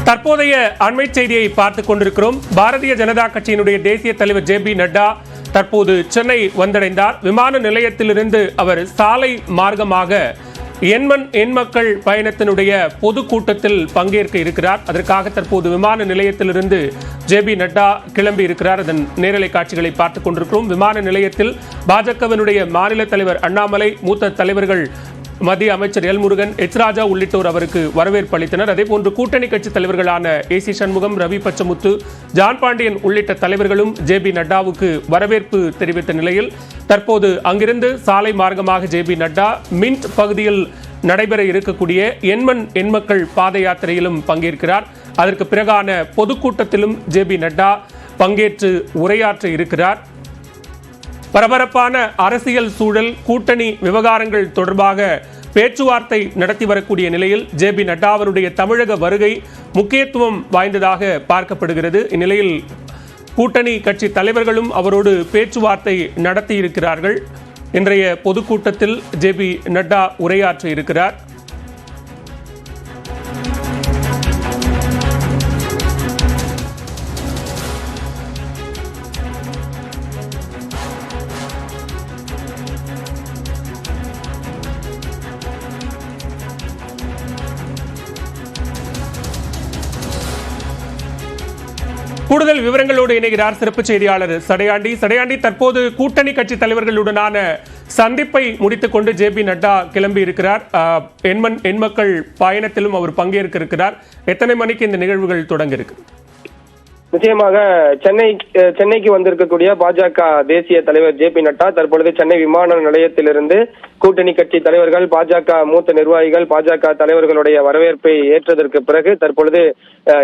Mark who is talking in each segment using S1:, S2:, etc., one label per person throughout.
S1: தற்போதைய அண்மை செய்தியை பார்த்துக் கொண்டிருக்கிறோம். பாரதிய ஜனதா கட்சியினுடைய தேசிய தலைவர் ஜே பி நட்டா தற்போது சென்னை வந்தடைந்தார். விமான நிலையத்திலிருந்து அவர் சாலை மார்க்கமாக எண் மக்கள் பயணத்தினுடைய பொதுக்கூட்டத்தில் பங்கேற்க இருக்கிறார். அதற்காக தற்போது விமான நிலையத்திலிருந்து ஜே பி நட்டா கிளம்பி இருக்கிறார். அதன் நேரலை காட்சிகளை பார்த்துக் கொண்டிருக்கிறோம். விமான நிலையத்தில் பாஜகவினுடைய மாநில தலைவர் அண்ணாமலை, மூத்த தலைவர்கள் மத்திய அமைச்சர் எல் முருகன், எச் ராஜா உள்ளிட்டோர் அவருக்கு வரவேற்பு அளித்தனர். அதேபோன்று கூட்டணி கட்சி தலைவர்களான ஏசி சண்முகம், ரவி பச்சமுத்து, ஜான் பாண்டியன் உள்ளிட்ட தலைவர்களும் ஜே பி நட்டாவுக்கு வரவேற்பு தெரிவித்த நிலையில் தற்போது அங்கிருந்து சாலை மார்க்கமாக ஜே பி நட்டா மின்ட் பகுதியில் நடைபெற இருக்கக்கூடிய எண் மக்கள் பாத யாத்திரையிலும் பங்கேற்கிறார். அதற்கு பிறகான பொதுக்கூட்டத்திலும் ஜே பி நட்டா பங்கேற்று உரையாற்ற இருக்கிறார். பரபரப்பான அரசியல் சூழல், கூட்டணி விவகாரங்கள் தொடர்பாக பேச்சுவார்த்தை நடத்தி வரக்கூடிய நிலையில் ஜே பி நட்டா அவருடைய தமிழக வருகை முக்கியத்துவம் வாய்ந்ததாக பார்க்கப்படுகிறது. இந்நிலையில் கூட்டணி கட்சி தலைவர்களும் அவரோடு பேச்சுவார்த்தை நடத்தி இருக்கிறார்கள். இன்றைய பொதுக்கூட்டத்தில் ஜே பி நட்டா உரையாற்ற இருக்கிறார். கூடுதல் விவரங்களோடு இணைகிறார் சிறப்பு செய்தியாளர் சடையாண்டி. தற்போது கூட்டணி கட்சி தலைவர்களுடனான சந்திப்பை முடித்துக் கொண்டு ஜே பி நட்டா கிளம்பி இருக்கிறார். எண் மக்கள் பயணத்திலும் அவர் பங்கேற்க இருக்கிறார். எத்தனை மணிக்கு இந்த நிகழ்வுகள் தொடங்க இருக்கு?
S2: நிச்சயமாக சென்னைக்கு வந்திருக்கக்கூடிய பாஜக தேசிய தலைவர் ஜே பி நட்டா தற்பொழுது சென்னை விமான நிலையத்திலிருந்து கூட்டணி கட்சி தலைவர்கள், பாஜக மூத்த நிர்வாகிகள், பாஜக தலைவர்களுடைய வரவேற்பை ஏற்றதற்கு பிறகு தற்பொழுது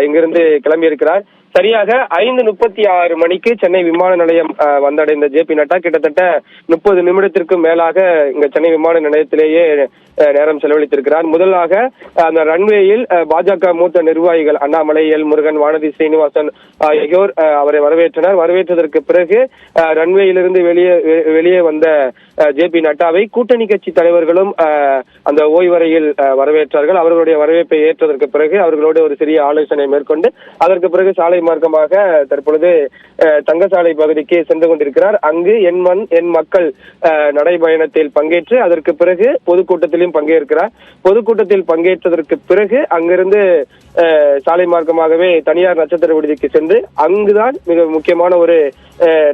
S2: இங்கிருந்து கிளம்பியிருக்கிறார். சரியாக 5:36 மணிக்கு சென்னை விமான நிலையம் வந்தடைந்த ஜே பி நட்டா கிட்டத்தட்ட 30 நிமிடத்திற்கும் மேலாக இங்க சென்னை விமான நிலையத்திலேயே நேரம் செலவழித்திருக்கிறார். முதலாக அந்த ரன்வேயில் பாஜக மூத்த நிர்வாகிகள் அண்ணாமலை, எல் முருகன், வானதி ஸ்ரீனிவாசன் ஆகியோர் அவரை வரவேற்றனர். வரவேற்றதற்கு பிறகு ரன்வேயிலிருந்து வெளியே வந்த ஜே பி நட்டாவை கூட்டணி கட்சி தலைவர்களும் அந்த ஓய்வறையில் வரவேற்றார்கள். அவர்களுடைய வரவேற்பை ஏற்றதற்கு பிறகு அவர்களோடு ஒரு சிறிய ஆலோசனை மேற்கொண்டு அதற்கு பிறகு சாலை மார்க்கமாக தற்பொழுது தங்கசாலை பகுதிக்கு சென்று கொண்டிருக்கிறார். அங்கு எண் மக்கள் நடைபயணத்தில் பங்கேற்று அதற்கு பிறகு பொதுக்கூட்டத்திலும் பங்கேற்கிறார். பொதுக்கூட்டத்தில் பங்கேற்றதற்கு பிறகு அங்கிருந்து சாலை மார்க்கமாகவே தனியார் நட்சத்திர விடுதிக்கு சென்று அங்குதான் மிக முக்கியமான ஒரு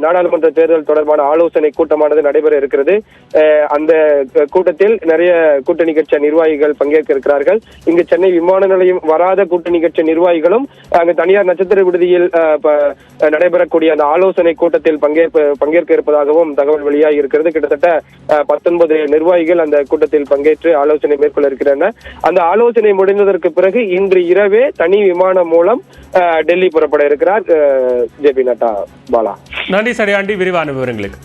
S2: நாடாளுமன்ற தேர்தல் தொடர்பான ஆலோசனை கூட்டமானது நடைபெற இருக்கிறது. அந்த கூட்டத்தில் நிறைய கூட்டணி கட்சி நிர்வாகிகள் பங்கேற்க இருக்கிறார்கள். இங்கு சென்னை விமான நிலையம் வராத கூட்டணி கட்சி நிர்வாகிகளும் அங்கு தனியார் நட்சத்திர விடுதியில் நடைபெறக்கூடிய அந்த ஆலோசனை கூட்டத்தில் பங்கேற்க இருப்பதாகவும் தகவல் வெளியாகி இருக்கிறது. கிட்டத்தட்ட 19 நிர்வாகிகள் அந்த கூட்டத்தில் பங்கேற்று ஆலோசனை மேற்கொள்ள இருக்கிறார்கள். அந்த ஆலோசனை முடிந்ததற்கு பிறகு இன்று இரவே தனி விமானம் மூலம் டெல்லி புறப்பட இருக்கிறார் ஜே பி நட்டா. பாலா,
S1: நன்றி சடையாண்டி விரிவான விவரங்களுக்கு.